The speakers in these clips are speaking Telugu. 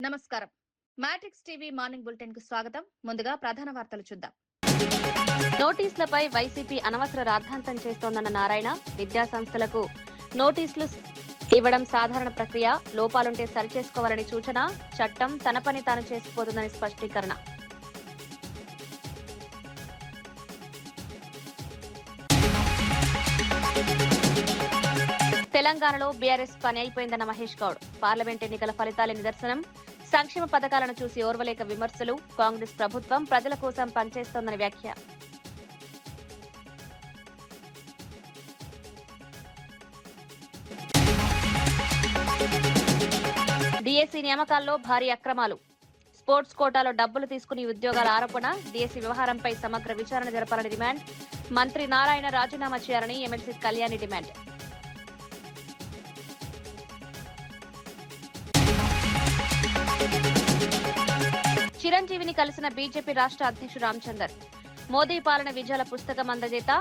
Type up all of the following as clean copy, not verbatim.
నమస్కారం. మ్యాట్రిక్స్ టీవీ మార్నింగ్ బులెటిన్ కు స్వాగతం. ముందుగా ప్రధాన వార్తలు చూద్దాం. నోటీసులపై వైసీపీ అనవసర రాద్ధాంతం చేస్తోందన్న నారాయణ, విద్యా సంస్థలకు నోటీసులు ఇవ్వడం సాధారణ ప్రక్రియ, లోపాలుంటే సరిచేసుకోవాలని సూచన, చట్టం తన పని తాను చేసుకుపోతుందని స్పష్టీకరణ. తెలంగాణలో బీఆర్ఎస్ పని అయిపోయిందన్న మహేష్ గౌడ్, పార్లమెంట్ ఎన్నికల ఫలితాలే నిదర్శనం, సంక్షేమ పథకాలను చూసి ఓర్వలేక విమర్శలు, కాంగ్రెస్ ప్రభుత్వం ప్రజల కోసం పనిచేస్తోందని వ్యాఖ్య. డీఎస్సీ నియామకాల్లో భారీ అక్రమాలు, స్పోర్ట్స్ కోటాలో డబ్బులు తీసుకుని ఉద్యోగాల ఆరోపణ, డీఎస్సీ వ్యవహారంపై సమగ్ర విచారణ జరపాలని డిమాండ్, మంత్రి నారాయణ రాజీనామా చేయాలని ఎమ్మెల్సీ కళ్యాణి డిమాండ్. చిరంజీవిని కలిసిన బీజేపీ రాష్ట్ర అధ్యక్షుడు రామచందర్, మోదీ పాలన విజయాల పుస్తకం అందజేత,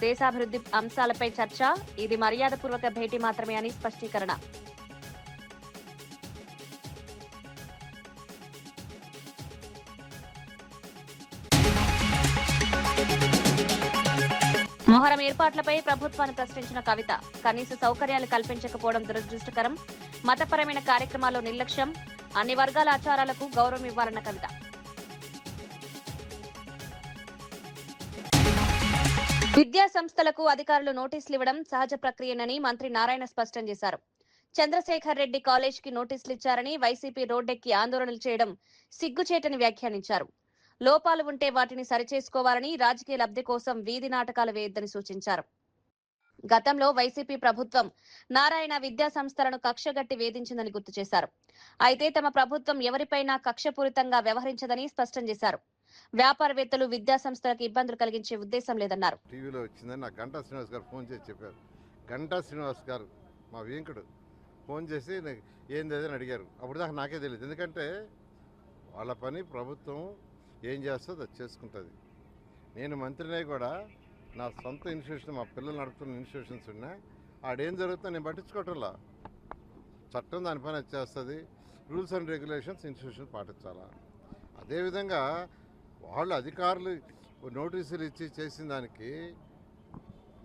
దేశాభివృద్ధి అంశాలపై చర్చ, ఇది మర్యాదపూర్వక భేటీ మాత్రమే అని స్పష్టీకరణ. మొహరం ఏర్పాట్లపై ప్రభుత్వాన్ని ప్రశ్నించిన కవిత, కనీస సౌకర్యాలు కల్పించకపోవడం దురదృష్టకరం, మతపరమైన కార్యక్రమాల్లో నిర్లక్ష్యం, అన్ని వర్గాల ఆచారాలకు గౌరవం ఇవ్వాలన్న కవిత. విద్యా సంస్థలకు అధికారులు నోటీసులు ఇవ్వడం సహజ ప్రక్రియనని మంత్రి నారాయణ స్పష్టం చేశారు. చంద్రశేఖర్ రెడ్డి కాలేజ్ కి నోటీసులు ఇచ్చారని, వైసీపీ రోడ్డెక్కి ఆందోళనలు చేయడం సిగ్గుచేటని వ్యాఖ్యానించారు. లోపాలు ఉంటే వాటిని సరిచేసుకోవాలని, రాజకీయ లబ్ధి కోసం వీధి నాటకాలు వేయొద్దని సూచించారు. గతంలో వైసీపీ ప్రభుత్వం నారాయణ విద్యా సంస్థలను కక్షగట్టి వేధించిందని గుర్తు చేశారు. అయితే తమ ప్రభుత్వం ఎవరిపైనా కక్షపూరితంగా వ్యవహరించదని స్పష్టం చేశారు. వ్యాపారవేత్తలు విద్యా సంస్థలకు ఇబ్బందులు కలిగించే ఉద్దేశం లేదన్నారు. టీవీలో వచ్చిందని నాకు గంటా శ్రీనివాస్ గారు ఫోన్ చేసి చెప్పారు. గంటా శ్రీనివాస్ గారు మా వెంకడు ఫోన్ చేసి ఏంది అని అడిగారు. అప్పుడు దాకా నాకే తెలియదు. ఎందుకంటే వాళ్ళ పని ప్రభుత్వం ఏం చేస్తుందో అది చేసుకుంటుంది. నేను మంత్రినే కూడా నా సొంత ఇన్స్టిట్యూషన్, మా పిల్లలు నడుపుతున్న ఇన్స్టిట్యూషన్స్ ఉన్నా ఆడేం జరుగుతుందో నేను పట్టించుకోవటంలా. చట్టం దానిపైన చేస్తుంది. రూల్స్ అండ్ రెగ్యులేషన్స్ ఇన్స్టిట్యూషన్ పాటించాలా. అదేవిధంగా వాళ్ళు అధికారులు నోటీసులు ఇచ్చి చేసిన దానికి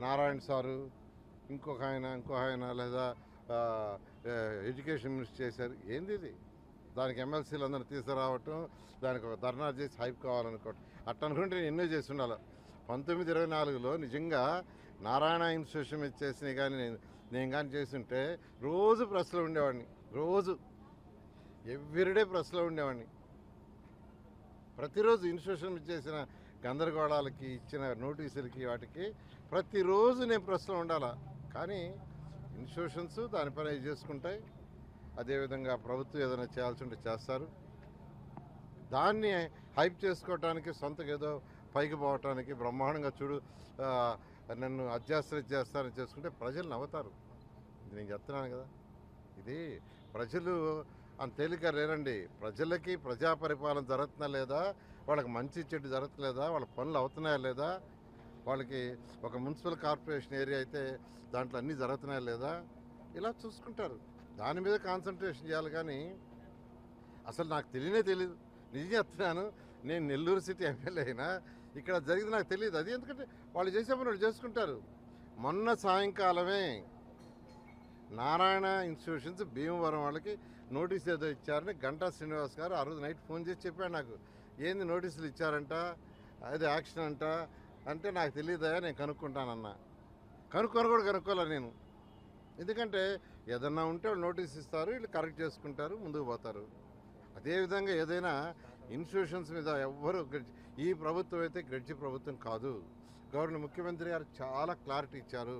నారాయణ సారు, ఇంకొక ఆయన లేదా ఎడ్యుకేషన్ మినిస్టర్ చేశారు. ఏంది ఇది? దానికి ఎమ్మెల్సీలు అందరూ తీసుకురావటం, దానికి ఒక ధర్నా చేసి హైప్ కావాలనుకోవటం, అట్ట అనుకుంటే నేను ఎన్నో చేసి ఉండాలి. 1924లో నిజంగా నారాయణ ఇన్స్టిట్యూషన్ మీద చేసినవి కానీ నేను కానీ చేస్తుంటే రోజు ప్రెస్లో ఉండేవాడిని. రోజు ఎవ్రీడే ప్రెస్లో ఉండేవాడిని. ప్రతిరోజు ఇన్స్టిట్యూషన్ మీద చేసిన గందరగోళాలకి, ఇచ్చిన నోటీసులకి, వాటికి ప్రతిరోజు నేను ప్రెస్లో ఉండాలా. కానీ ఇన్స్టిట్యూషన్స్ దానిపైన చేసుకుంటాయి. అదేవిధంగా ప్రభుత్వం ఏదైనా చేయాల్సి ఉంటే చేస్తారు. దాన్ని హైప్ చేసుకోవటానికి, సొంతగా ఏదో పైకి పోవటానికి బ్రహ్మాండంగా చూడు నన్ను చేస్తారని చేసుకుంటే ప్రజలు నవ్వుతారు. ఇది నేను చెప్తున్నాను కదా. ఇది ప్రజలు అంత తేలిక లేరండి. ప్రజలకి ప్రజా పరిపాలన జరుగుతున్నా లేదా, వాళ్ళకి మంచి చెడు జరుగుతలేదా, వాళ్ళ పనులు అవుతున్నాయా లేదా, వాళ్ళకి ఒక మున్సిపల్ కార్పొరేషన్ ఏరియా అయితే దాంట్లో అన్నీ జరుగుతున్నాయా లేదా, ఇలా చూసుకుంటారు. దాని మీద కాన్సన్ట్రేషన్ చేయాలి. కానీ అసలు నాకు తెలియదు. నిజం చెప్తున్నాను. నేను నెల్లూరు సిటీ ఎమ్మెల్యే అయినా ఇక్కడ జరిగింది నాకు తెలియదు. అది ఎందుకంటే వాళ్ళు చేసే పని వాళ్ళు చేసుకుంటారు. మొన్న సాయంకాలమే నారాయణ ఇన్స్టిట్యూషన్స్ భీమవరం వాళ్ళకి నోటీస్ ఏదో ఇచ్చారని గంటా శ్రీనివాస్ గారు ఆ రోజు నైట్ ఫోన్ చేసి చెప్పాడు నాకు. ఏంది నోటీసులు ఇచ్చారంట, అది యాక్షన్ అంట అంటే నాకు తెలియదా, నేను కనుక్కుంటానన్నా. కనుక్కోలే నేను. ఎందుకంటే ఏదన్నా ఉంటే వాళ్ళు నోటీస్ ఇస్తారు, వీళ్ళు కరెక్ట్ చేసుకుంటారు, ముందుకు పోతారు. అదేవిధంగా ఏదైనా ఇన్స్టిట్యూషన్స్ మీద ఎవ్వరు, ఈ ప్రభుత్వం అయితే గడ్జి ప్రభుత్వం కాదు. ముఖ్యమంత్రి గారు చాలా క్లారిటీ ఇచ్చారు.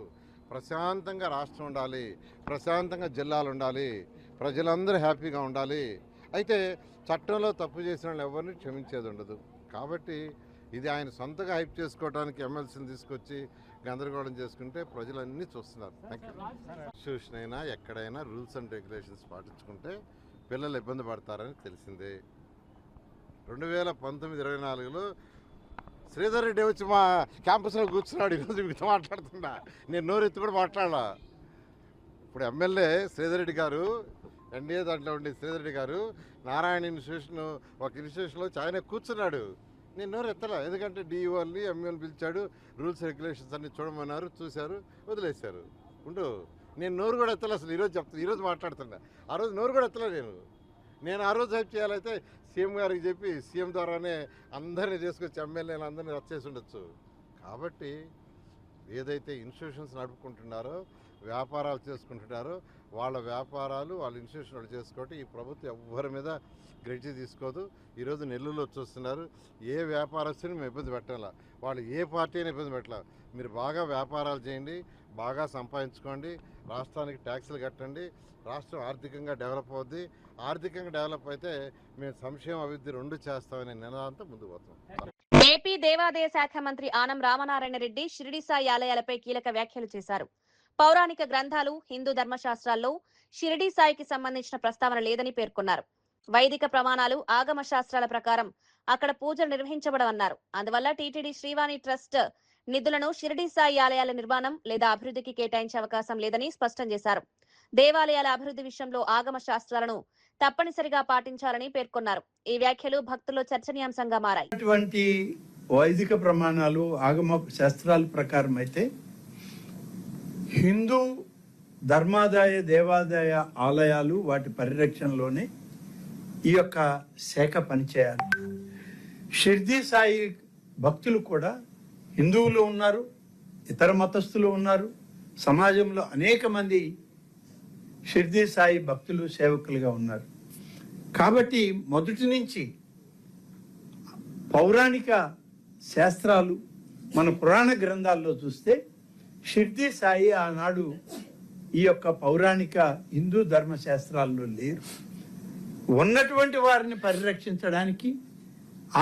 ప్రశాంతంగా రాష్ట్రం ఉండాలి, ప్రశాంతంగా జిల్లాలు ఉండాలి, ప్రజలందరూ హ్యాపీగా ఉండాలి. అయితే చట్టంలో తప్పు చేసిన వాళ్ళు ఎవరిని క్షమించేది ఉండదు. కాబట్టి ఇది ఆయన సొంతగా హైప్ చేసుకోవడానికి ఎమ్మెల్సీని తీసుకొచ్చి గందరగోళం చేసుకుంటే ప్రజలన్నీ చూస్తున్నారు. ఇన్స్టిట్యూషన్ అయినా ఎక్కడైనా రూల్స్ అండ్ రెగ్యులేషన్స్ పాటించుకుంటే పిల్లలు ఇబ్బంది పడతారని తెలిసిందే. 2019-24లో శ్రీధర్ రెడ్డి వచ్చి మా క్యాంపస్లో కూర్చున్నాడు. ఈరోజు మీతో మాట్లాడుతున్నా. నేను నోరెత్తి కూడా మాట్లాడాల. ఇప్పుడు ఎమ్మెల్యే శ్రీధర్ రెడ్డి గారు ఎన్డీఏ దాంట్లో ఉండి శ్రీధర్ రెడ్డి గారు నారాయణ ఇన్స్టిట్యూషన్ ఒక ఇన్స్టిట్యూషన్లో ఆయన కూర్చున్నాడు. నేను నోరు ఎత్తలా, ఎందుకంటే డిఈఓని ఎంఈఓని పిలిచాడు, రూల్స్ రెగ్యులేషన్స్ అన్ని చూడమన్నారు, చూశారు, వదిలేశారు. నేను నోరు కూడా ఎత్తలే అసలు. ఈరోజు మాట్లాడుతున్నా, ఆ రోజు నోరు కూడా ఎత్తలే. నేను ఆ రోజు హెల్ప్ చేయాలైతే సీఎం గారికి చెప్పి సీఎం ద్వారానే అందరినీ తీసుకొచ్చి ఎమ్మెల్యేలు అందరినీ రద్దు చేసి ఉండొచ్చు. కాబట్టి ఏదైతే ఇన్స్టిట్యూషన్స్ నడుపుకుంటున్నారో, వ్యాపారాలు చేసుకుంటున్నారో, వాళ్ళ వ్యాపారాలు వాళ్ళ ఇన్స్టిట్యూషన్ వాళ్ళు చేసుకోవటం ఈ ప్రభుత్వం ఎవ్వరి మీద గ్రెడ్జి తీసుకోదు. ఈరోజు నెల్లూరులో చూస్తున్నారు, ఏ వ్యాపారస్తుని మేము ఇబ్బంది పెట్టాలా, వాళ్ళు ఏ పార్టీ అయినా ఇబ్బంది పెట్టాల. మీరు బాగా వ్యాపారాలు చేయండి, బాగా సంపాదించుకోండి, రాష్ట్రానికి ట్యాక్సులు కట్టండి, రాష్ట్రం ఆర్థికంగా డెవలప్ అవుద్ది. ఆర్థికంగా డెవలప్ అయితే మేము సంక్షేమ అభివృద్ధి రెండు చేస్తామనే నినాదంతో ముందుకు పోతాం. ఏపీ దేవాదాయ శాఖ మంత్రి ఆనం రామనారాయణ రెడ్డి షిరిడి సాయి ఆలయాలపై కీలక వ్యాఖ్యలు చేశారు. పౌరాణిక గ్రంథాలు, హిందూ ధర్మశాస్త్రాల్లో షిరిడి సాయికి సంబంధించిన ప్రస్తావన లేదని పేర్కొన్నారు. వైదిక ప్రమాణాలు, ఆగమ శాస్త్రాల ప్రకారం అక్కడ పూజలు నిర్వహించబడమన్నారు. అందువల్ల టీటీడీ శ్రీవాణి ట్రస్ట్ నిధులను షిరిడి సాయి ఆలయాల నిర్మాణం లేదా అభివృద్ధికి కేటాయించే అవకాశం లేదని స్పష్టం చేశారు. దేవాలయాల అభివృద్ధి విషయంలో ఆగమ శాస్త్రాలను తప్పనిసరిగా పాటించాలని పేర్కొన్నారు. ఈ వ్యాఖ్యలు భక్తుల్లో చర్చనీయాంశంగా మారాయి. అటువంటి వైదిక ప్రమాణాలు, ఆగమ శాస్త్రాల ప్రకారం అయితే హిందూ ధర్మాదాయ దేవాదాయ ఆలయాలు వాటి పరిరక్షణలోనే ఈ యొక్క శాఖ పనిచేయాలి. షిర్డీ సాయి భక్తులు కూడా హిందువులు ఉన్నారు, ఇతర మతస్థులు ఉన్నారు. సమాజంలో అనేక మంది షిర్డీ సాయి భక్తులు, సేవకులుగా ఉన్నారు. కాబట్టి మొదటి నుంచి పౌరాణిక శాస్త్రాలు మన పురాణ గ్రంథాల్లో చూస్తే షిర్డీ సాయి ఆనాడు ఈ యొక్క పౌరాణిక హిందూ ధర్మశాస్త్రాల్లో లేరు. ఉన్నటువంటి వారిని పరిరక్షించడానికి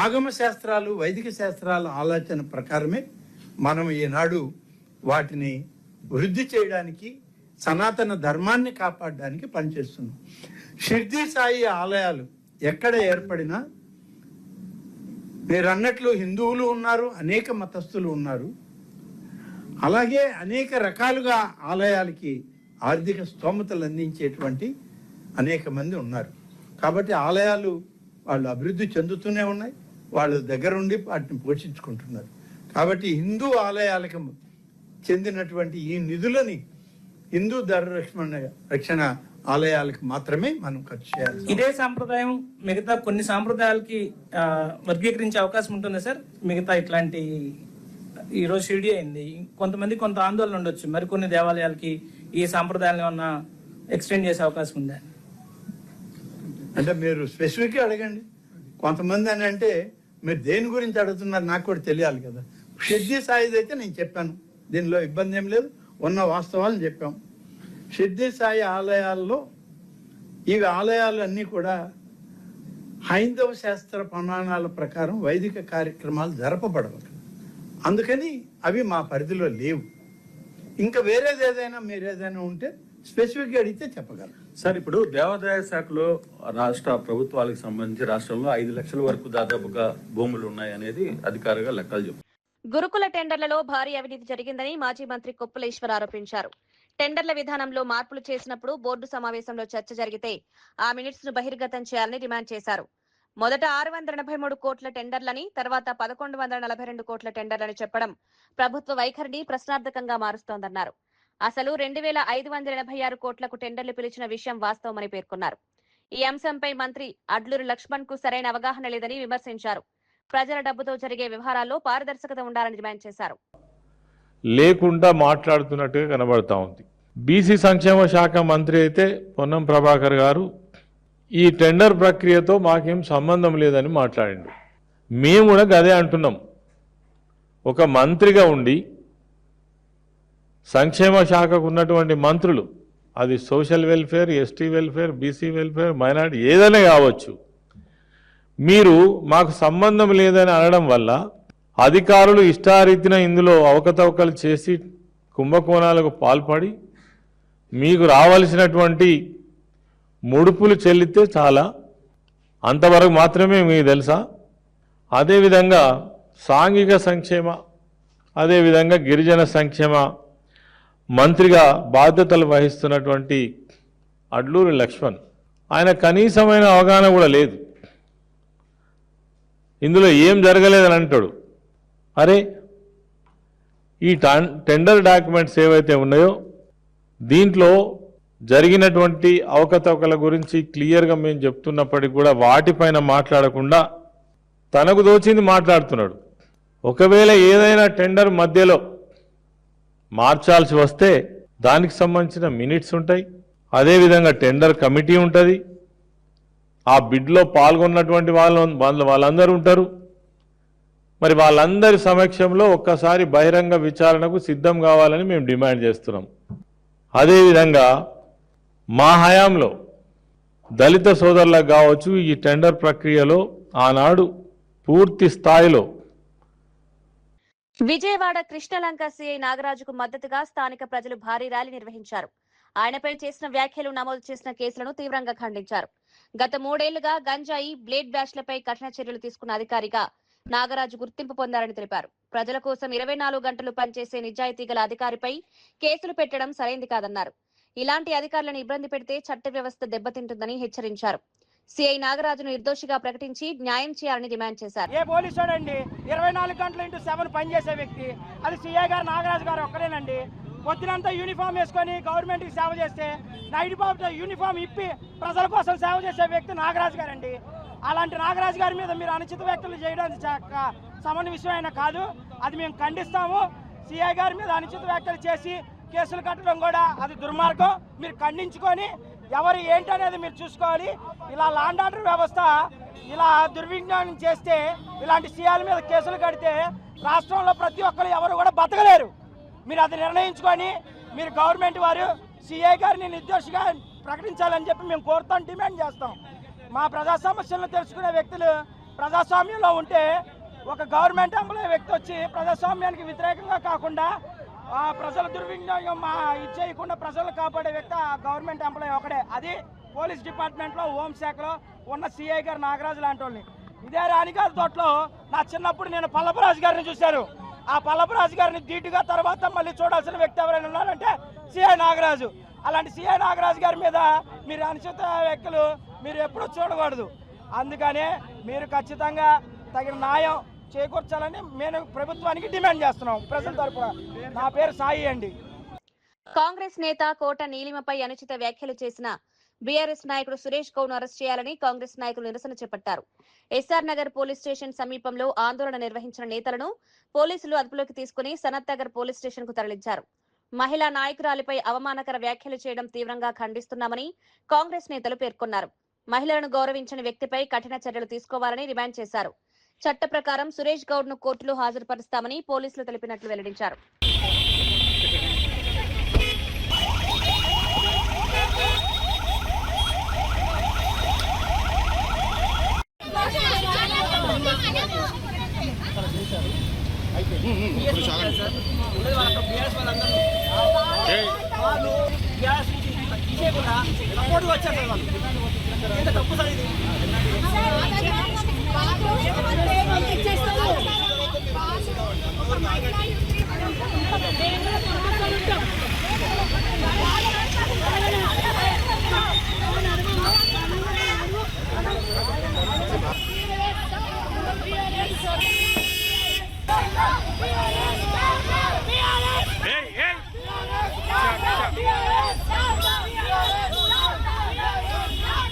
ఆగమ శాస్త్రాలు, వైదిక శాస్త్రాల ఆలోచన ప్రకారమే మనం ఈనాడు వాటిని వృద్ధి చేయడానికి, సనాతన ధర్మాన్ని కాపాడడానికి పనిచేస్తున్నాం. షిర్డీ సాయి ఆలయాలు ఎక్కడ ఏర్పడినా మీరు అన్నట్లు హిందువులు ఉన్నారు, అనేక మతస్థులు ఉన్నారు. అలాగే అనేక రకాలుగా ఆలయాలకి ఆర్థిక స్తోమతలు అందించేటువంటి అనేక మంది ఉన్నారు. కాబట్టి ఆలయాలు వాళ్ళు అభివృద్ధి చెందుతూనే ఉన్నాయి, వాళ్ళు దగ్గరుండి వాటిని పోషించుకుంటున్నారు. కాబట్టి హిందూ ఆలయాలకు చెందినటువంటి ఈ నిధులని హిందూ రక్షణ ఆలయాలకు మాత్రమే మనం ఖర్చు చేయాలి. ఇదే సాంప్రదాయం మిగతా కొన్ని సాంప్రదాయాలకి వర్గీకరించే అవకాశం ఉంటుందా సార్? మిగతా ఇట్లాంటి ఈరోజు షిరిడి అయింది, కొంతమంది కొంత ఆందోళన ఉండొచ్చు, మరికొన్ని దేవాలయాలకి ఈ సాంప్రదాయాలను ఏమన్నా ఎక్స్టెండ్ చేసే అవకాశం ఉందా? అంటే మీరు స్పెసిఫిక్గా అడగండి. కొంతమంది అని అంటే మీరు దేని గురించి అడుగుతున్నారు నాకు కూడా తెలియాలి కదా. షిర్డీ సాయిది అయితే నేను చెప్పాను, దీనిలో ఇబ్బంది ఏం లేదు, ఉన్న వాస్తవాలను చెప్పాం. షిర్డీ సాయి ఆలయాల్లో ఈ ఆలయాలు అన్నీ కూడా హైందవ శాస్త్ర ప్రమాణాల ప్రకారం వైదిక కార్యక్రమాలు జరపబడవు, అందుకని అవి మా పరిధిలో లేవు. ఇంకా వేరేది ఏదైనా మీరు ఏదైనా ఉంటే స్పెసిఫిక్గా అడిగితే చెప్పగలరు. సార్, ఇప్పుడు దేవాదాయ శాఖలో రాష్ట్ర ప్రభుత్వాలకు సంబంధించి రాష్ట్రంలో 5 లక్షల వరకు దాదాపుగా భూములు ఉన్నాయనేది అధికారిగా లెక్కలు చెప్తారు. గురుకుల టెండర్లలో భారీ అవినీతి జరిగిందని మాజీ మంత్రి కొప్పులేశ్వర్ ఆరోపించారు. టెండర్ల విధానంలో మార్పులు చేసినప్పుడు బోర్డు సమావేశంలో చర్చ జరిగితే ఆ మినిట్స్ ను బహిర్గతం చేయాలని డిమాండ్ చేశారు. మొదట 683 కోట్ల టెండర్లని, తర్వాత 1142 కోట్ల టెండర్లని చెప్పడం ప్రభుత్వ వైఖరిని ప్రశ్నార్థకంగా మారుస్తోందన్నారు. అసలు 2586 కోట్లకు టెండర్లు పిలిచిన విషయం వాస్తవమని పేర్కొన్నారు. ఈ అంశంపై మంత్రి అడ్లూరి లక్ష్మణ్ కు సరైన అవగాహన లేదని విమర్శించారు. ప్రజల డబ్బుతో జరిగే వ్యవహారాల్లో పారదర్శకత ఉండాలని డిమాండ్ చేశారు. లేకుండా మాట్లాడుతున్నట్టుగా కనబడతా ఉంది. బీసీ సంక్షేమ శాఖ మంత్రి అయితే పొన్నం ప్రభాకర్ గారు ఈ టెండర్ ప్రక్రియతో మాకేం సంబంధం లేదని మాట్లాడిండు. మేము కూడా అదే అంటున్నాం. ఒక మంత్రిగా ఉండి సంక్షేమ శాఖకు ఉన్నటువంటి మంత్రులు, అది social welfare, ST welfare, BC welfare, minority ఏదైనా కావచ్చు, మీరు మాకు సంబంధం లేదని అనడం వల్ల అధికారులు ఇష్టారీతిన ఇందులో అవకతవకలు చేసి కుంభకోణాలకు పాల్పడి మీకు రావాల్సినటువంటి ముడుపులు చెల్లితే చాలా, అంతవరకు మాత్రమే మీకు తెలుసా? అదేవిధంగా సాంఘిక సంక్షేమ, అదేవిధంగా గిరిజన సంక్షేమ మంత్రిగా బాధ్యతలు వహిస్తున్నటువంటి అడ్లూరి లక్ష్మణ్ ఆయన కనీసమైన అవగాహన కూడా లేదు. ఇందులో ఏం జరగలేదని అంటాడు. అరే ఈ టెండర్ డాక్యుమెంట్స్ ఏవైతే ఉన్నాయో దీంట్లో జరిగినటువంటి అవకతవకల గురించి క్లియర్గా మేము చెప్తున్నప్పటికీ కూడా వాటిపైన మాట్లాడకుండా తనకు దోచింది మాట్లాడుతున్నాడు. ఒకవేళ ఏదైనా టెండర్ మధ్యలో మార్చాల్సి వస్తే దానికి సంబంధించిన మినిట్స్ ఉంటాయి, అదేవిధంగా టెండర్ కమిటీ ఉంటుంది, ఆ బిడ్లో పాల్గొన్నటువంటి వాళ్ళందరూ ఉంటారు. మరి వాళ్ళందరి సమక్షంలో ఒక్కసారి బహిరంగ విచారణకు సిద్ధం కావాలని మేము డిమాండ్ చేస్తున్నాం. అదేవిధంగా మా హయాంలో దళిత సోదరులకు కావచ్చు ఈ టెండర్ ప్రక్రియలో ఆనాడు పూర్తి స్థాయిలో విజయవాడ కృష్ణలంక సిఐ నాగరాజుకు మద్దతుగా స్థానిక ప్రజలు భారీ ర్యాలీ నిర్వహించారు. ఆయనపై చేసిన వ్యాఖ్యలు నమోదు చేసిన కేసులను తీవ్రంగా ఖండించారు. గత 3 ఏళ్లుగా గంజాయి, బ్లేడ్ బ్యాష్లపై కఠిన చర్యలు తీసుకున్న అధికారిగా నాగరాజు గుర్తింపు పొందారని తెలిపారు. ప్రజల కోసం 24 గంటలు పనిచేసే నిజాయితీ గల అధికారిపై కేసులు పెట్టడం సరైంది కాదన్నారు. ఇలాంటి అధికారులను ఇబ్బంది పెడితే చట్ట వ్యవస్థ దెబ్బతింటుందని హెచ్చరించారు. సిఐ నాగరాజును నిర్దోషిగా ప్రకటించి న్యాయం చేయాలని డిమాండ్ చేశారు. ఏ పోలీసుడండి 24 గంటలు ఇంటూ 7 పనిచేసే వ్యక్తి అది సిఐ గారు నాగరాజు గారు ఒక్కరేనండి. పొద్దునంతా యూనిఫామ్ వేసుకొని గవర్నమెంట్కి సేవ చేస్తే నైట్ బాబుతో యూనిఫామ్ ఇప్పి ప్రజల కోసం సేవ చేసే వ్యక్తి నాగరాజు గారండి. అలాంటి నాగరాజు గారి మీద మీరు అనుచిత వ్యాఖ్యలు చేయడానికి సమాన విషయం అయినా కాదు, అది మేము ఖండిస్తాము. సిఐ గారి మీద అనుచిత వ్యాఖ్యలు చేసి కేసులు కట్టడం కూడా అది దుర్మార్గం. మీరు ఖండించుకొని ఎవరు ఏంటనేది మీరు చూసుకోవాలి. ఇలా లాండ్ ఆర్డర్ వ్యవస్థ ఇలా దుర్వినియోగం చేస్తే ఇలాంటి సీఐల మీద కేసులు కడితే రాష్ట్రంలో ప్రతి ఒక్కరు ఎవరు కూడా బతకలేరు. మీరు అది నిర్ణయించుకొని మీరు గవర్నమెంట్ వారు సిఐ గారిని నిర్దోషిగా ప్రకటించాలని చెప్పి మేము కోరుతాం, డిమాండ్ చేస్తాం. మా ప్రజా సమస్యలను తెలుసుకునే వ్యక్తులు ప్రజాస్వామ్యంలో ఉంటే ఒక గవర్నమెంట్ ఎంప్లాయీ వ్యక్తి వచ్చి ప్రజాస్వామ్యానికి వ్యతిరేకంగా కాకుండా ప్రజల దుర్వినియోగం ఇది చేయకుండా ప్రజలను కాపాడే వ్యక్తి ఆ గవర్నమెంట్ ఎంప్లాయీ ఒకడే. అది పోలీస్ డిపార్ట్మెంట్లో హోంశాఖలో ఉన్న సిఐ గారు నాగరాజు లాంటి వాళ్ళని. ఇదే రాణిగారి తోటలో నా చిన్నప్పుడు నేను పల్లపరాజు గారిని చూశాను. ఆ పల్లపరాజు గారిని ధీటుగా తర్వాత మళ్ళీ చూడాల్సిన వ్యక్తి ఎవరైనా ఉన్నారంటే సిఐ నాగరాజు. అలాంటి సిఐ నాగరాజు గారి మీద మీరు అనుచిత వ్యాఖ్యలు మీరు ఎప్పుడూ చూడకూడదు. అందుకనే మీరు ఖచ్చితంగా తగిన న్యాయం చేకూర్చాలని మేము ప్రభుత్వానికి డిమాండ్ చేస్తున్నాం ప్రజల తరపున. నా పేరు సాయి అండి. కాంగ్రెస్ నేత కోట నీలిమపై అనుచిత వ్యాఖ్యలు చేసిన బీఆర్ఎస్ నాయకుడు సురేష్ గౌడ్ను అరెస్ట్ చేయాలని కాంగ్రెస్ నాయకులు నిరసన చేపట్టారు. ఎస్ఆర్ నగర్ పోలీస్ స్టేషన్ సమీపంలో ఆందోళన నిర్వహించిన నేతలను పోలీసులు అదుపులోకి తీసుకుని సనత్ నగర్ పోలీస్ స్టేషన్ కు తరలించారు. మహిళా నాయకురాలిపై అవమానకర వ్యాఖ్యలు చేయడం తీవ్రంగా ఖండిస్తున్నామని కాంగ్రెస్ నేతలు పేర్కొన్నారు. మహిళలను గౌరవించిన వ్యక్తిపై కఠిన చర్యలు తీసుకోవాలని డిమాండ్ చేశారు. చట్ట ప్రకారం సురేష్ గౌడ్ ను కోర్టులో హాజరుపరుస్తామని పోలీసులు తెలిపినట్లు వెల్లడించారు.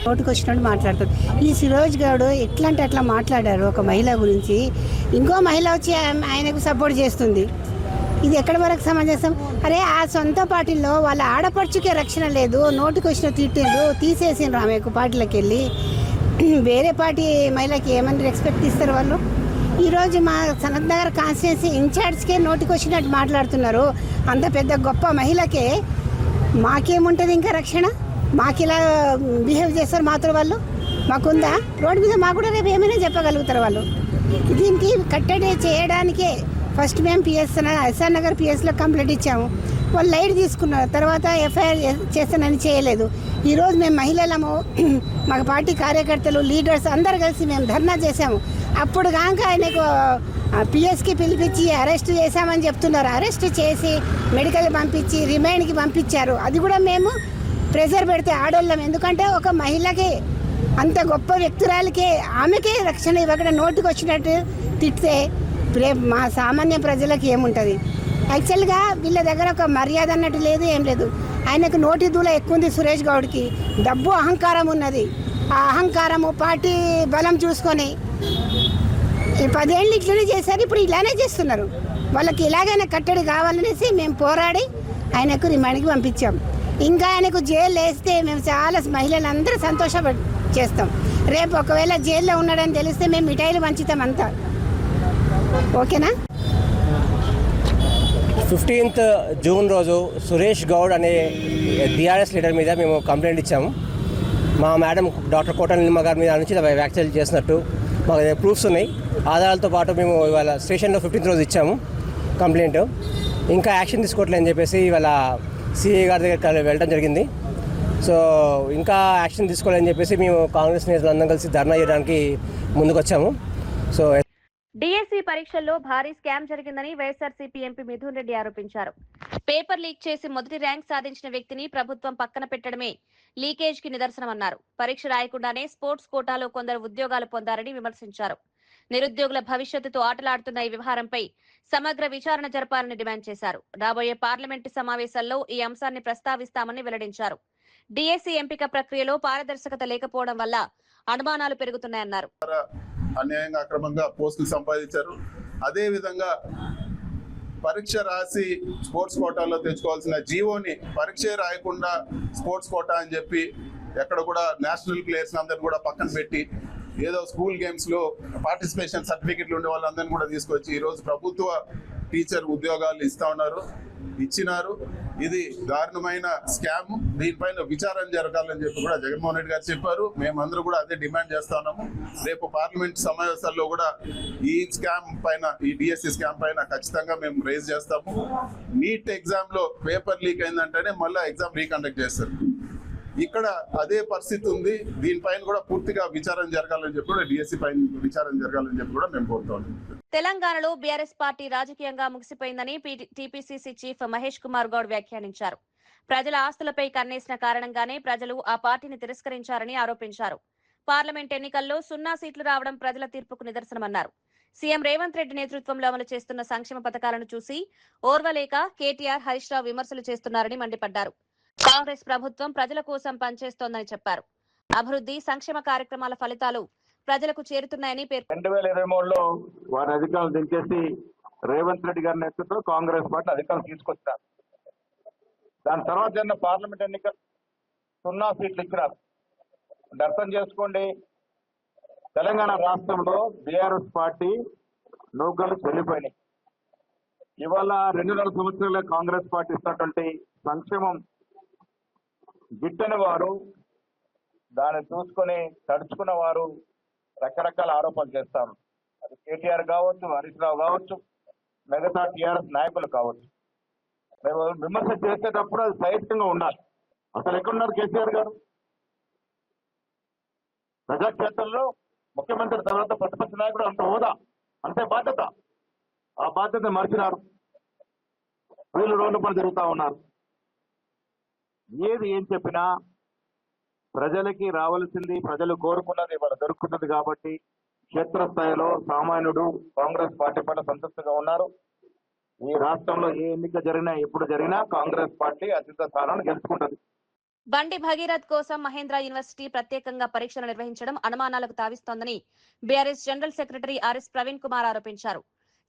నోటికి వచ్చినట్టు మాట్లాడుతాడు. ఈ సురేష్ గౌడ్ ఎట్లా అంటే అట్లా మాట్లాడారు ఒక మహిళ గురించి. ఇంకో మహిళ వచ్చి ఆయనకు సపోర్ట్ చేస్తుంది. ఇది ఎక్కడి వరకు సమంజసం? అరే ఆ సొంత పార్టీలో వాళ్ళ ఆడపడుచుకే రక్షణ లేదు, నోటికి వచ్చిన తిట్టిండ్రు, తీసేసిండ్రు ఆమెకు పార్టీలోకి వెళ్ళి. వేరే పార్టీ మహిళకి ఏమని రెస్పెక్ట్ ఇస్తారు వాళ్ళు? ఈరోజు మా సనత్ నగర్ కాన్స్టిట్యున్సీ ఇన్ఛార్జ్కే నోటికి వచ్చినట్టు మాట్లాడుతున్నారు. అంత పెద్ద గొప్ప మహిళకే మాకేముంటుంది ఇంకా రక్షణ? మాకు ఇలా బిహేవ్ చేస్తారు మాత్రం వాళ్ళు. మాకుందా? రోడ్డు మీద మాకు కూడా రేపు ఏమైనా చెప్పగలుగుతారు వాళ్ళు. దీనికి కట్టడి చేయడానికే ఫస్ట్ మేము ఎస్ఆర్ నగర్ పిఎస్లో కంప్లైంట్ ఇచ్చాము. వాళ్ళు లైట్ తీసుకున్నారు, తర్వాత ఎఫ్ఐఆర్ చేస్తానని చేయలేదు. ఈరోజు మేము మహిళలము, మా పార్టీ కార్యకర్తలు, లీడర్స్ అందరు కలిసి మేము ధర్నా చేశాము. అప్పుడు కాక ఆయనకు పిఎస్కి పిలిపించి అరెస్ట్ చేశామని చెప్తున్నారు. అరెస్ట్ చేసి మెడికల్ పంపించి రిమైండ్కి పంపించారు. అది కూడా మేము ప్రెజర్ పెడితే ఆడోళ్ళం, ఎందుకంటే ఒక మహిళకి అంత గొప్ప వ్యక్తురాలకే ఆమెకే రక్షణ ఇవ్వకుండా నోటికి వచ్చినట్టు తిడితే మా సామాన్య ప్రజలకు ఏముంటుంది? యాక్చువల్గా వీళ్ళ దగ్గర ఒక మర్యాద అన్నట్టు లేదు, ఏం లేదు. ఆయనకు నోటి దూల ఎక్కువ ఉంది. సురేష్ గౌడ్కి డబ్బు అహంకారం ఉన్నది. ఆ అహంకారము పార్టీ బలం చూసుకొని ఈ 10 ఏళ్ళు ఇట్లనే చేశారు, ఇప్పుడు ఇలానే చేస్తున్నారు. వాళ్ళకి ఇలాగైనా కట్టడి కావాలనేసి మేము పోరాడి ఆయనకు రిమాండ్కి పంపించాం. ఇంకా ఆయనకు జైలు వేస్తే మేము చాలా మహిళలందరూ చేస్తాం. రేపు ఒకవేళ జైల్లో ఉన్నాడని తెలిస్తే మేము మిఠాయిలు పంచుతాం అంతా. ఓకేనా? 15th జూన్ రోజు సురేష్ గౌడ్ అనే బీఆర్ఎస్ లీడర్ మీద మేము కంప్లైంట్ ఇచ్చాము. మా మేడం డాక్టర్ కోట నిమ్మ గారి మీద నుంచి వ్యాఖ్యలు చేసినట్టు మాకు ప్రూఫ్స్ ఉన్నాయి. ఆధారాలతో పాటు మేము ఇవాళ స్టేషన్లో 15th రోజు ఇచ్చాము కంప్లైంట్. ఇంకా యాక్షన్ తీసుకోవట్లేదని చెప్పేసి ఇవాళ సిఐ గారి దగ్గర వెళ్ళడం జరిగింది. సో ఇంకా యాక్షన్ తీసుకోవాలని చెప్పేసి మేము కాంగ్రెస్ నేతలందరం కలిసి ధర్నా చేయడానికి ముందుకొచ్చాము. సో డిఎస్సి పరీక్షల్లో భారీ స్కామ్ జరిగిందని వైఎస్ఆర్సీపీ ఎంపీ మిథున్ రెడ్డి ఆరోపించారు. పేపర్ లీక్ చేసి మొదటి ర్యాంక్ సాధించిన వ్యక్తిని ప్రభుత్వం పక్కన పెట్టడమే లీకేజ్ కి నిదర్శనమన్నారు. పరీక్ష రాయకుండానే స్పోర్ట్స్ కోటాలో కొందరు ఉద్యోగాలు పొందారని విమర్శించారు. నిరుద్యోగుల భవిష్యత్తుతో ఆటలాడుతున్న ఈ వ్యవహారంపై సమగ్ర విచారణ జరపాలని డిమాండ్ చేశారు. రాబోయే పార్లమెంటు సమావేశాల్లో ఈ అంశాన్ని ప్రస్తావిస్తామని వెల్లడించారు. డిఎస్సి ఎంపిక ప్రక్రియలో పారదర్శకత లేకపోవడం వల్ల అనుమానాలు పెరుగుతున్నాయన్నారు. అన్యాయంగా అక్రమంగా పోస్టులు సంపాదించారు. అదే విధంగా పరీక్ష రాసి స్పోర్ట్స్ కోటాలో తెచ్చుకోవాల్సిన జీవోని పరీక్ష రాయకుండా స్పోర్ట్స్ కోటా అని చెప్పి ఎక్కడ కూడా నేషనల్ ప్లేయర్స్ అందరిని కూడా పక్కన పెట్టి ఏదో స్కూల్ గేమ్స్లో పార్టిసిపేషన్ సర్టిఫికెట్లు ఉండే వాళ్ళందరినీ కూడా తీసుకొచ్చి ఈరోజు ప్రభుత్వ టీచర్ ఉద్యోగాలు ఇచ్చినారు. ఇది దారుణమైన స్కామ్. దీనిపైన విచారణ జరగాలని చెప్పి కూడా జగన్మోహన్ రెడ్డి గారు చెప్పారు. మేమందరూ కూడా అదే డిమాండ్ చేస్తా ఉన్నాము. రేపు పార్లమెంట్ సమావేశాల్లో కూడా ఈ స్కామ్ పైన, ఈ డిఎస్సి స్కామ్ పైన ఖచ్చితంగా మేము రేజ్ చేస్తాము. నీట్ ఎగ్జామ్ లో పేపర్ లీక్ అయిందంటేనే మళ్ళీ ఎగ్జామ్ రీకండక్ట్ చేస్తారు. ఇక్కడ అదే పరిస్థితి ఉంది. దీనిపైన కూడా పూర్తిగా విచారణ జరగాలని చెప్పి కూడా డిఎస్సి పైన విచారణ జరగాలని చెప్పి కూడా మేము కోరుతాం. తెలంగాణలో బీఆర్ఎస్ పార్టీ రాజకీయంగా ముగిసిపోయిందని టీపీసీసీ చీఫ్ మహేష్ కుమార్ గౌడ్ వ్యాఖ్యానించారు. ప్రజల ఆస్తులపై కన్నేసిన కారణంగానే ప్రజలు ఆ పార్టీని తిరస్కరించారని ఆరోపించారు. పార్లమెంట్ ఎన్నికల్లో 0 సీట్లు రావడం ప్రజల తీర్పుకు నిదర్శనమన్నారు. సీఎం రేవంత్ రెడ్డి నేతృత్వంలో అమలు చేస్తున్న సంక్షేమ పథకాలను చూసి ఓర్వలేక కేటీఆర్, హరీష్ రావు విమర్శలు చేస్తున్నారని మండిపడ్డారు. కాంగ్రెస్ ప్రభుత్వం ప్రజల కోసం పనిచేస్తోందని చెప్పారు. అభివృద్ధి, సంక్షేమ కార్యక్రమాల ఫలితాలు ప్రజలకు చేరుతున్నాయని పేర్కొన్నారు. 2023లో వారి అధికారులు దించేసి రేవంత్ రెడ్డి గారి నేతృత్వంలో కాంగ్రెస్ పార్టీ అధికారులు తీసుకొచ్చారు. దాని తర్వాత జరిగిన పార్లమెంట్ ఎన్నికలు 0 సీట్లు ఇచ్చినారు. అర్థం చేసుకోండి, తెలంగాణ రాష్ట్రంలో బీఆర్ఎస్ పార్టీ నౌకలు చెల్లిపోయినాయి. ఇవాళ 2.5 సంవత్సరాల కాంగ్రెస్ పార్టీ ఇస్తున్నటువంటి సంక్షేమం గిట్టని వారు, దాన్ని చూసుకొని తడుచుకున్న వారు రకరకాల ఆరోపణలు చేస్తారు. అది కేటీఆర్ కావచ్చు, హరీష్ రావు కావచ్చు, మిగతా టీఆర్ఎస్ నాయకులు కావచ్చు. మేము విమర్శ చేసేటప్పుడు అది సహేతుకంగా ఉండాలి. అసలు ఎక్కడున్నారు కేసీఆర్ గారు? ప్రజాక్షేత్రంలో ముఖ్యమంత్రి తర్వాత ప్రతిపక్ష నాయకుడు అంత హోదా, అంతే బాధ్యత. ఆ బాధ్యత మర్చినారు. వీళ్ళు రోడ్ల పని జరుగుతూ ఉన్నారు. ఏం చెప్పినా ప్రజలకి రావాల్సింది, ప్రజలు కోరుకున్నది ఇవాళ దొరుకుతుంది. కాబట్టి క్షేత్రస్థాయిలో సామాన్యుడు కాంగ్రెస్ పార్టీ పట్ల సంతృప్తిగా ఉన్నారు. ఈ రాష్ట్రంలో ఏ ఎన్నిక జరిగినా, ఎప్పుడు జరిగినా కాంగ్రెస్ పార్టీ అత్యంత స్థానాన్ని గెలుచుకుంటుంది. బండి భగీరథ్ కోసం మహేంద్ర యూనివర్సిటీ ప్రత్యేకంగా పరీక్షలు నిర్వహించడం అనుమానాలకు తావిస్తోందని BRS general secretary RS Praveen Kumar ఆరోపించారు.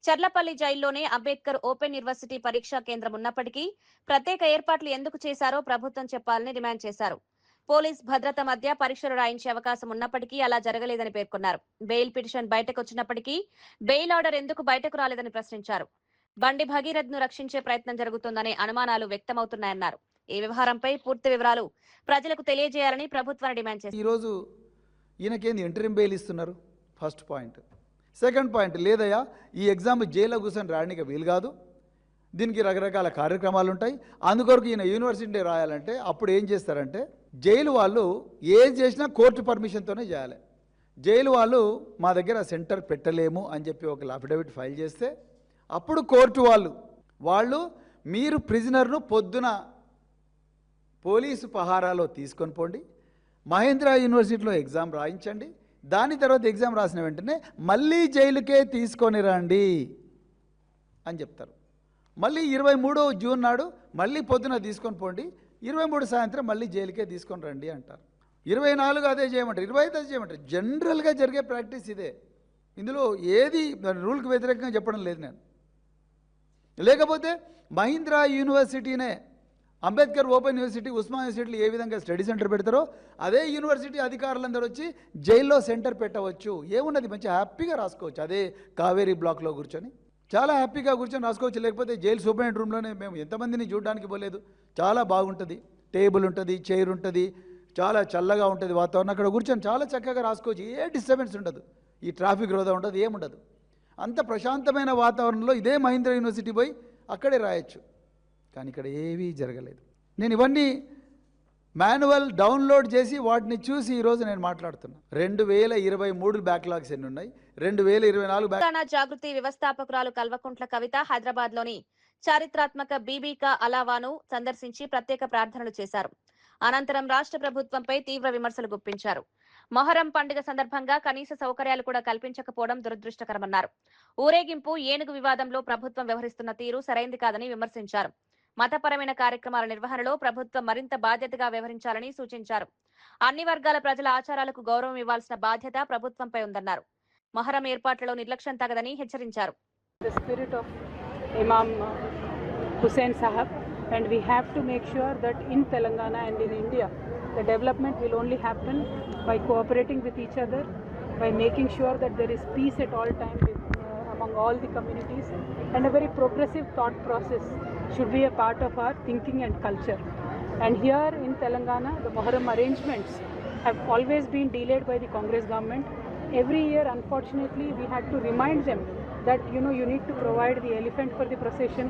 చర్లపల్లి జైల్లోనే అంబేద్కర్ ఓపెన్ యూనివర్సిటీ పరీక్షా కేంద్రం ఉన్నప్పటికీ ప్రత్యేక ఏర్పాట్లు ఎందుకు చేశారో ప్రభుత్వం చెప్పాలని డిమాండ్ చేశారు. పోలీస్ భద్రత మధ్య పరీక్షలు రాయించే అవకాశం ఉన్నప్పటికీ అలా జరగలేదని పేర్కొన్నారు. బెయిల్ పిటిషన్ బయటకు వచ్చినప్పటికీ బెయిల్ ఆర్డర్ ఎందుకు బయటకు రాలేదని ప్రశ్నించారు. బండి భగీరథ్ ను రక్షించే ప్రయత్నం జరుగుతుందనే అనుమానాలు వ్యక్తమవుతున్నాయన్నారు. ఈ వ్యవహారంపై పూర్తి వివరాలు ప్రజలకు తెలియజేయాలని ప్రభుత్వాన్ని డిమాండ్ చేశారు. ఈ రోజు ఈయనకేంది ఇంటరిమ్ బెయిల్ ఇస్తున్నారు? First point. సెకండ్ పాయింట్, లేదయ్యా ఈ ఎగ్జామ్ జైల్లో కూర్చొని రాయడానికి వీలు కాదు, దీనికి రకరకాల కార్యక్రమాలు ఉంటాయి, అందుకొరకు ఈయన యూనివర్సిటీ రాయాలంటే అప్పుడు ఏం చేస్తారంటే జైలు వాళ్ళు ఏది చేసినా కోర్టు పర్మిషన్తోనే చేయాలి. జైలు వాళ్ళు మా దగ్గర సెంటర్ పెట్టలేము అని చెప్పి ఒక అఫిడవిట్ ఫైల్ చేస్తే అప్పుడు కోర్టు వాళ్ళు మీరు ప్రిజనర్ను పొద్దున పోలీసు పహారాలో తీసుకొని పోండి, మహేంద్ర యూనివర్సిటీలో ఎగ్జామ్ రాయించండి, దాని తర్వాత ఎగ్జామ్ రాసిన వెంటనే మళ్ళీ జైలుకే తీసుకొని రండి అని చెప్తారు. మళ్ళీ 23 జూన్ నాడు మళ్ళీ పొద్దున తీసుకొని పోండి, 23 సాయంత్రం మళ్ళీ జైలుకే తీసుకొని రండి అంటారు. 24 అదే చేయమంటారు, 25 అదే చేయమంటారు. జనరల్గా జరిగే ప్రాక్టీస్ ఇదే. ఇందులో ఏది రూల్కి వ్యతిరేకంగా చెప్పడం లేదు నేను. లేకపోతే మహీంద్రా యూనివర్సిటీనే, అంబేద్కర్ ఓపెన్ యూనివర్సిటీ, ఉస్మాన్ యూనివర్సిటీలు ఏ విధంగా స్టడీ సెంటర్ పెడతారో అదే యూనివర్సిటీ అధికారులందరూ వచ్చి జైల్లో సెంటర్ పెట్టవచ్చు. ఏమున్నది, మంచి హ్యాపీగా రాసుకోవచ్చు. అదే కావేరీ బ్లాక్లో కూర్చొని చాలా హ్యాపీగా కూర్చొని రాసుకోవచ్చు. లేకపోతే జైలు సూపరింటెండెంట్ రూమ్లోనే మేము ఎంతమందిని చూడడానికి పోలేదు, చాలా బాగుంటుంది, టేబుల్ ఉంటుంది, చైర్ ఉంటుంది, చాలా చల్లగా ఉంటుంది వాతావరణం. అక్కడ కూర్చొని చాలా చక్కగా రాసుకోవచ్చు. ఏ డిస్టర్బెన్స్ ఉండదు, ఈ ట్రాఫిక్ రోదా ఉండదు, ఏముండదు. అంత ప్రశాంతమైన వాతావరణంలో ఇదే మహీంద్రా యూనివర్సిటీ పోయి అక్కడే రాయొచ్చు. కానీ ఇక్కడ ఏవీ జరగలేదు. నేను ఇవన్నీ మాన్యువల్ డౌన్లోడ్ చేసి వాటిని చూసి ఈరోజు నేను మాట్లాడుతున్నా. 2023 బ్యాక్లాగ్స్ ఎన్ని ఉన్నాయి, 2024 తెలంగాణ జాగృతి వ్యవస్థాపకురాలు కల్వకుంట్ల కవిత హైదరాబాద్ లోని చారిత్రాత్మక బీబీకా అలావాను సందర్శించి ప్రత్యేక ప్రార్థనలు చేశారు. అనంతరం రాష్ట్ర ప్రభుత్వంపై తీవ్ర విమర్శలు గుప్పించారు. మొహరం పండుగ సందర్భంగా కనీస సౌకర్యాలు కూడా కల్పించకపోవడం దురదృష్టకరమన్నారు. ఊరేగింపు, ఏనుగు వివాదంలో ప్రభుత్వం వ్యవహరిస్తున్న తీరు సరైంది కాదని విమర్శించారు. మతపరమైన కార్యక్రమాల నిర్వహణలో ప్రభుత్వం మరింత బాధ్యతగా వ్యవహరించాలని సూచించారు. అన్ని వర్గాల ప్రజల ఆచారాలకు గౌరవం ఇవ్వాల్సిన బాధ్యత ప్రభుత్వంపై ఉందన్నారు. మొహరం ఏర్పాట్లలో నిర్లక్ష్యం తగదని హెచ్చరించారు. Hussain Sahab, and we have to make sure that in Telangana and in India the development will only happen by cooperating with each other, by making sure that there is peace at all times among all the communities, and a very progressive thought process should be a part of our thinking and culture. And here in Telangana the Muharram arrangements have always been delayed by the Congress government. Every year unfortunately we had to remind them that you need to provide the elephant for the procession,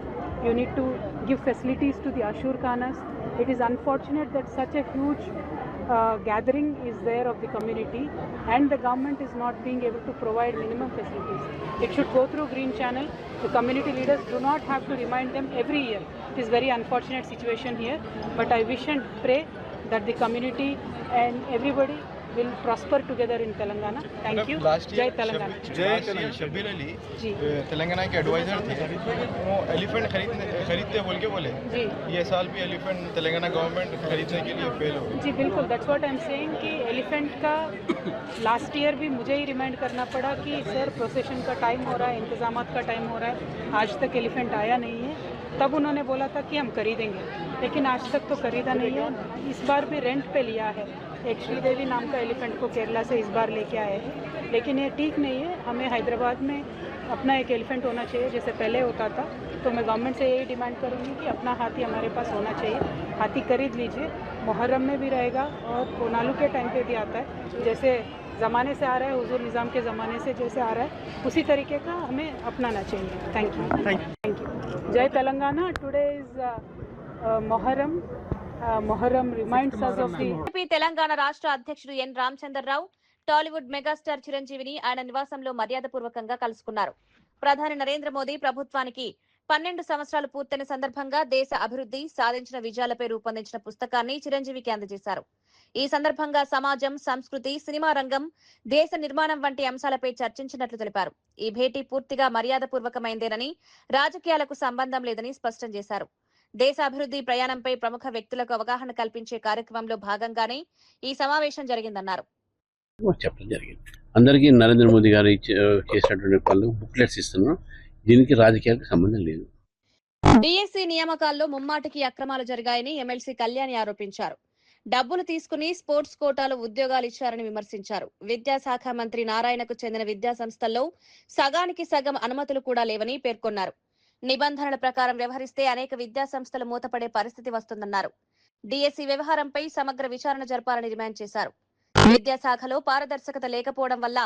you need to give facilities to the Ashur Khanas. It is unfortunate that such a huge gathering is there of the community and the government is not being able to provide minimum facilities. It should go through Green Channel. The community leaders do not have to remind them every year. It is very unfortunate situation here, but I wish and pray that the community and everybody will prosper together in Telangana. Thank you. Jai Telangana. जय शब्बीर अली तेलंगाना के एडवाइजर थे, वो एलिफेंट खरीदते बोल के बोले जी, ये साल भी एलिफेंट तेलंगाना गवर्नमेंट खरीदने के लिए फेल हो गई. जी बिल्कुल, that's what I am saying कि एलिफेंट का लास्ट ईयर भी मुझे ही रिमाइंड करना पड़ा कि सर प्रोसेशन का टाइम हो रहा है, इंतजामात का टाइम हो रहा है, आज तक एलिफेंट आया नहीं है. तब उन्होंने बोला था कि हम खरीदेंगे, लेकिन आज तक तो खरीदा नहीं है. इस बार भी रेंट पे लिया है. एक श्रीदेवी नाम का एलिफेंट को केरला से इस बार लेके आए हैं, लेकिन ये ठीक नहीं है. हमें हैदराबाद में अपना एक एलिफेंट होना चाहिए जैसे पहले होता था. तो मैं गवर्नमेंट से यही डिमांड करूँगी कि अपना हाथी हमारे पास होना चाहिए. हाथी खरीद लीजिए, मुहर्रम में भी रहेगा और कोनालू के टाइम पे भी आता है. जैसे ज़माने से आ रहा है, हुजूर निज़ाम के ज़माने से जैसे आ रहा है, उसी तरीके का हमें अपनाना चाहिए. Thank you. जय Telangana. Today is Muharram. Muharram reminds us of the Telangana రాష్ట్ర అధ్యక్షుడు ఎన్ రామచంద్రరావు టాలీవుడ్ మెగాస్టార్ చిరంజీవిని ఆయన నివాసంలో మర్యాదపూర్వకంగా కలుసుకున్నారు. ప్రధాని నరేంద్ర మోదీ ప్రభుత్వానికి 12 సంవత్సరాలు పూర్తయిన సందర్భంగా దేశ అభివృద్ధి, సాధించిన విజయాలపై రూపొందించిన పుస్తకాన్ని చిరంజీవికి అందజేశారు. ఈ సందర్భంగా సమాజం, సంస్కృతి, సినిమా రంగం, దేశ నిర్మాణం వంటి అంశాలపై చర్చించినట్లు తెలిపారు. ఈ భేటీ పూర్తిగా మర్యాదపూర్వకమైందేనని, రాజకీయాలకు సంబంధం లేదని స్పష్టం చేశారు. దేశ అభివృద్ధి ప్రయాణంపై ప్రముఖ వ్యక్తులకు అవగాహన కల్పించే కార్యక్రమంలో భాగంగానే ఈ సమావేశం జరిగిందన్నారు. చెప్పడం జరిగింది. అందరికీ నరేంద్ర మోదీ గారు చేసినటువంటి పనులు బుక్లెట్స్ ఇస్తున్నారు. దీనికి రాజకీయాలకు సంబంధం లేదు. డిఎస్సి నియామకాల్లో ముమ్మాటికి అక్రమాలు జరిగాయని ఎమ్మెల్సీ కళ్యాణి ఆరోపించారు. డబ్బులు తీసుకుని స్పోర్ట్స్ కోటాలో ఉద్యోగాలు ఇచ్చారని విమర్శించారు. విద్యాశాఖ మంత్రి నారాయణకు చెందిన విద్యా సంస్థల్లో సగానికి సగం అనుమతులు కూడా లేవని పేర్కొన్నారు. నిబంధనల ప్రకారం వ్యవహరిస్తే అనేక విద్యా సంస్థలు మూతపడే పరిస్థితి వస్తుందన్నారు. డిఎస్సి వ్యవహారంపై సమగ్ర విచారణ జరపాలని డిమాండ్ చేశారు. విద్యాశాఖలో పారదర్శకత లేకపోవడం వల్ల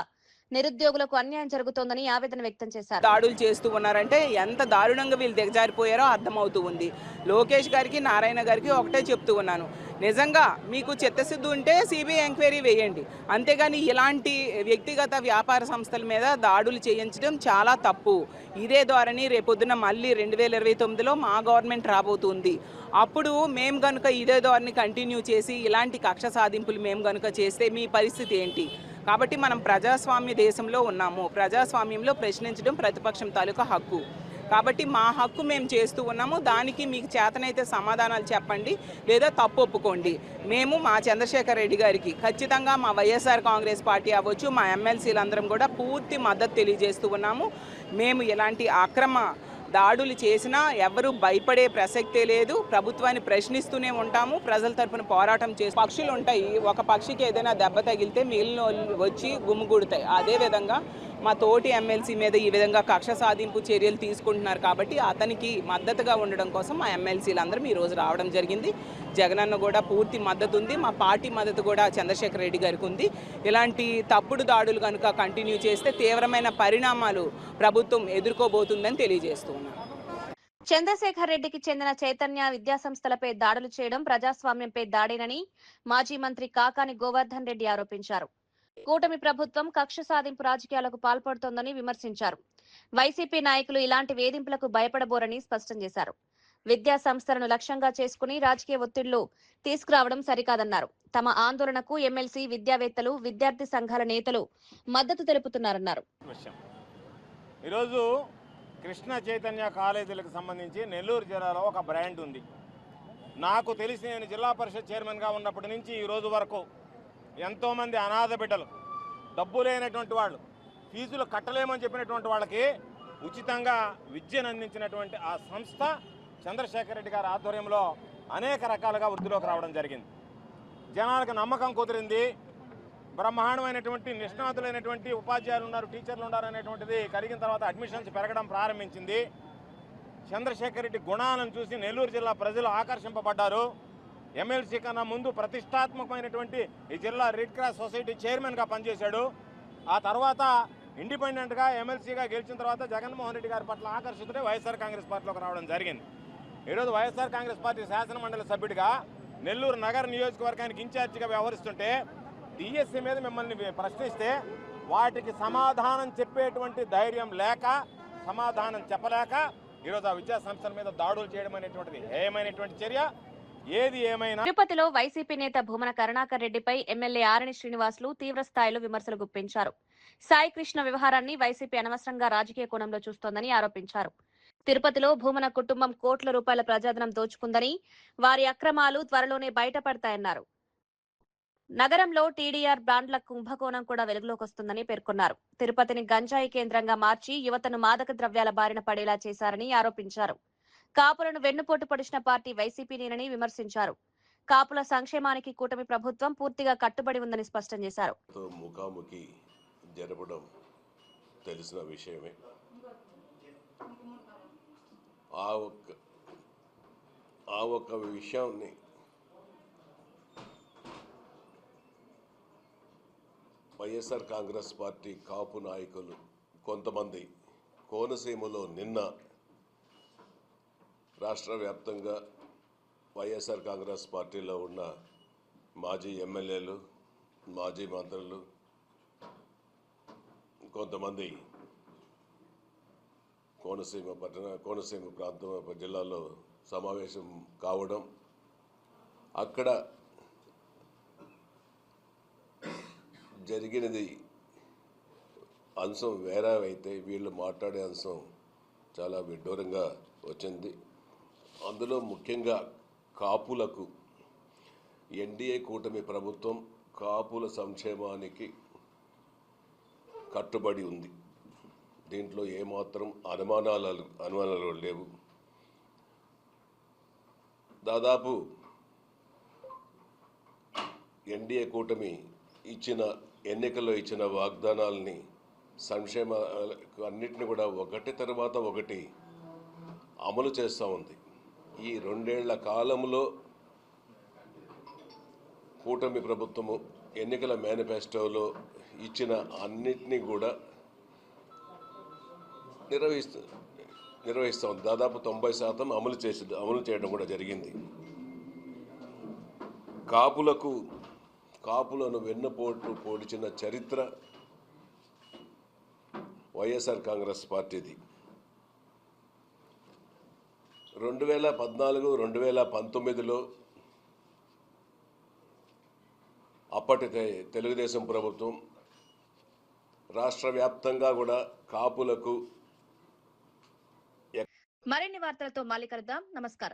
నిరుద్యోగులకు అన్యాయం జరుగుతోందని ఆవేదన వ్యక్తం చేశారు. దాడులు చేస్తూ ఉన్నారంటే ఎంత దారుణంగా వీళ్ళు దిగజారిపోయారో అర్థమవుతూ ఉంది. లోకేష్ గారికి, నారాయణ గారికి ఒకటే చెప్తూ ఉన్నాను, నిజంగా మీకు చిత్తశుద్ధి ఉంటే సిబిఐ ఎంక్వైరీ వేయండి, అంతేగాని ఇలాంటి వ్యక్తిగత వ్యాపార సంస్థల మీద దాడులు చేయించడం చాలా తప్పు. ఇదే ద్వారాని రేపొద్దున మళ్ళీ 2029లో మా గవర్నమెంట్ రాబోతుంది. అప్పుడు మేము కనుక ఇదే ధోరణి కంటిన్యూ చేసి ఇలాంటి కక్ష సాధింపులు మేము కనుక చేస్తే మీ పరిస్థితి ఏంటి? కాబట్టి మనం ప్రజాస్వామ్య దేశంలో ఉన్నాము. ప్రజాస్వామ్యంలో ప్రశ్నించడం ప్రతిపక్షం తాలూకా హక్కు. కాబట్టి మా హక్కు మేము చేస్తూ ఉన్నాము. దానికి మీకు చేతనైతే సమాధానాలు చెప్పండి, లేదా తప్పు ఒప్పుకోండి. మేము మా చంద్రశేఖర్ రెడ్డి గారికి ఖచ్చితంగా మా వైఎస్ఆర్ కాంగ్రెస్ పార్టీ అవ్వచ్చు, మా ఎమ్మెల్సీలందరం కూడా పూర్తి మద్దతు తెలియజేస్తూ ఉన్నాము. మేము ఇలాంటి అక్రమ దాడులు చేసినా ఎవరు భయపడే ప్రసక్తే లేదు. ప్రభుత్వాన్ని ప్రశ్నిస్తూనే ఉంటాము. ప్రజల తరపున పోరాటం చేసి పక్షులు ఉంటాయి. ఒక పక్షికి ఏదైనా దెబ్బ తగిలితే మిగిలిన వచ్చి గుమ్ముగూడుతాయి. అదేవిధంగా మా తోటి ఎమ్మెల్సీ మీద ఈ విధంగా కక్ష సాధింపు చర్యలు తీసుకుంటున్నారు. కాబట్టి అతనికి మద్దతుగా ఉండడం కోసం మా ఎమ్మెల్సీలందరం ఈరోజు రావడం జరిగింది. జగనన్న కూడా పూర్తి మద్దతు ఉంది. మా పార్టీ మద్దతు కూడా చంద్రశేఖర్ రెడ్డి గారికి ఉంది. ఇలాంటి తప్పుడు దాడులు కనుక కంటిన్యూ చేస్తే తీవ్రమైన పరిణామాలు ప్రభుత్వం ఎదుర్కోబోతుందని తెలియజేస్తున్నాను. చంద్రశేఖర్ రెడ్డికి చెందిన చైతన్య విద్యాసంస్థలపై దాడులు చేయడం ప్రజాస్వామ్యంపై దాడేనని మాజీ మంత్రి కాకాని గోవర్ధన్ రెడ్డి ఆరోపించారు. కూటమి ప్రభుత్వం కక్ష సాధింపు రాజకీయాలకు పాల్పడుతోందని విమర్శించారు. వైసీపీ నాయకులు ఇలాంటి వేధింపులకు భయపడబోరని స్పష్టం చేశారు. విద్యా సంస్థలను లక్ష్యంగా చేసుకుని రాజకీయ ఒత్తిళ్లు తీసుకురావడం సరికాదన్నారు. తమ ఆందోళనకు ఎమ్మెల్సీ, విద్యావేత్తలు, విద్యార్థి సంఘాల నేతలు మద్దతు తెలుపుతున్నారన్నారు. ఈరోజు కృష్ణ చైతన్య కాలేజీలకు సంబంధించి నెల్లూరు జిల్లాలో ఒక బ్రాండ్ ఉంది. నాకు తెలిసి నేను జిల్లా పరిషత్ చైర్మన్గా ఉన్నప్పటి నుంచి ఈ రోజు వరకు ఎంతోమంది అనాథ బిడ్డలు, డబ్బు లేనటువంటి వాళ్ళు, ఫీజులు కట్టలేమని చెప్పినటువంటి వాళ్ళకి ఉచితంగా విద్యను అందించినటువంటి ఆ సంస్థ చంద్రశేఖర్ రెడ్డి గారి ఆధ్వర్యంలో అనేక రకాలుగా వృద్ధిలోకి రావడం జరిగింది. జనాలకు నమ్మకం కుదిరింది. బ్రహ్మాండమైనటువంటి నిష్ణాతులైనటువంటి ఉపాధ్యాయులు ఉన్నారు, టీచర్లు ఉన్నారు అనేటువంటిది కలిగిన తర్వాత అడ్మిషన్స్ పెరగడం ప్రారంభించింది. చంద్రశేఖర్ రెడ్డి గుణాలను చూసి నెల్లూరు జిల్లా ప్రజలు ఆకర్షింపబడ్డారు. ఎమ్మెల్సీ కన్నా ముందు ప్రతిష్టాత్మకమైనటువంటి ఈ జిల్లా రెడ్ క్రాస్ సొసైటీ చైర్మన్గా పనిచేశాడు. ఆ తర్వాత ఇండిపెండెంట్గా ఎమ్మెల్సీగా గెలిచిన తర్వాత జగన్మోహన్ రెడ్డి గారి పట్ల ఆకర్షితుడే వైఎస్ఆర్ కాంగ్రెస్ పార్టీలోకి రావడం జరిగింది. ఈరోజు వైఎస్ఆర్ కాంగ్రెస్ పార్టీ శాసనమండలి సభ్యుడిగా నెల్లూరు నగర నియోజకవర్గానికి ఇన్ఛార్జిగా వ్యవహరిస్తుంటే డిఎస్సీ మీద మిమ్మల్ని ప్రశ్నిస్తే వాటికి సమాధానం చెప్పేటువంటి ధైర్యం లేక, సమాధానం చెప్పలేక ఈరోజు ఆ విద్యా సంస్థల మీద దాడులు చేయడం అనేటువంటిది ఏమైనటువంటి చర్య. ఏది ఏమైనా తిరుపతిలో వైసీపీ నేత భూమన కరుణాకర్ రెడ్డిపై ఎమ్మెల్యే ఆరణి శ్రీనివాసులు తీవ్ర స్థాయిలో విమర్శలు గుప్పించారు. సాయి కృష్ణ వ్యవహారాన్ని వైసీపీ అనవసరంగా రాజకీయ కోణంలో చూస్తోందని ఆరోపించారు. తిరుపతిలో భూమన కుటుంబం కోట్ల రూపాయల ప్రజాధనం దోచుకుందని, వారి అక్రమాలు త్వరలోనే బయటపడతాయన్నారు. నగరంలో టీడీఆర్ బ్రాండ్ల కుంభకోణం కూడా వెలుగులోకి వస్తుందని పేర్కొన్నారు. తిరుపతిని గంజాయి కేంద్రంగా మార్చి యువతను మాదక ద్రవ్యాల బారిన పడేలా చేశారని ఆరోపించారు. కాపులను వెన్నుపోటు పొడిచిన పార్టీ వైసీపీనేనని విమర్శించారు. కాపుల సంక్షేమానికి కూటమి ప్రభుత్వం పూర్తిగా కట్టుబడి ఉందని స్పష్టం చేశారు. ముఖాముఖి జరపడం తెలిసిన విషయమే. ఆ ఒక్క విషయాన్ని వైఎస్ఆర్ కాంగ్రెస్ పార్టీ కాపు నాయకులు కొంతమంది కోనసీమలో నిన్న రాష్ట్ర వ్యాప్తంగా వైఎస్ఆర్ కాంగ్రెస్ పార్టీలో ఉన్న మాజీ ఎమ్మెల్యేలు, మాజీ మంత్రులు, కొంతమంది కోనసీమ ప్రాంతం జిల్లాలో సమావేశం కావడం, అక్కడ జరిగినది అంశం వేరే అయితే వీళ్ళు మాట్లాడే అంశం చాలా విడ్డూరంగా వచ్చింది. అందులో ముఖ్యంగా కాపులకు ఎన్డీఏ కూటమి ప్రభుత్వం కాపుల సంక్షేమానికి కట్టుబడి ఉంది. దీంట్లో ఏమాత్రం అనుమానాలు లేవు. దాదాపు ఎన్డీఏ కూటమి ఎన్నికల్లో ఇచ్చిన వాగ్దానాలని, సంక్షేమ అన్నిటిని కూడా ఒకటి తర్వాత ఒకటి అమలు చేస్తూ ఉంది. ఈ 2 ఏళ్ల కాలంలో కూటమి ప్రభుత్వము ఎన్నికల మేనిఫెస్టోలో ఇచ్చిన అన్నిటినీ కూడా నిర్వహిస్తూ ఉంది. దాదాపు 90% అమలు చేయడం కూడా జరిగింది. కాపులను వెన్నుపోటు పొడిచిన చరిత్ర వైఎస్ఆర్ కాంగ్రెస్ పార్టీది. 2014, 2019లో అప్పటి తెలుగుదేశం ప్రభుత్వం రాష్ట్ర వ్యాప్తంగా కూడా కాపులకు మరిన్ని వార్తలతో మళ్ళీ కలుద్దాం. నమస్కారం.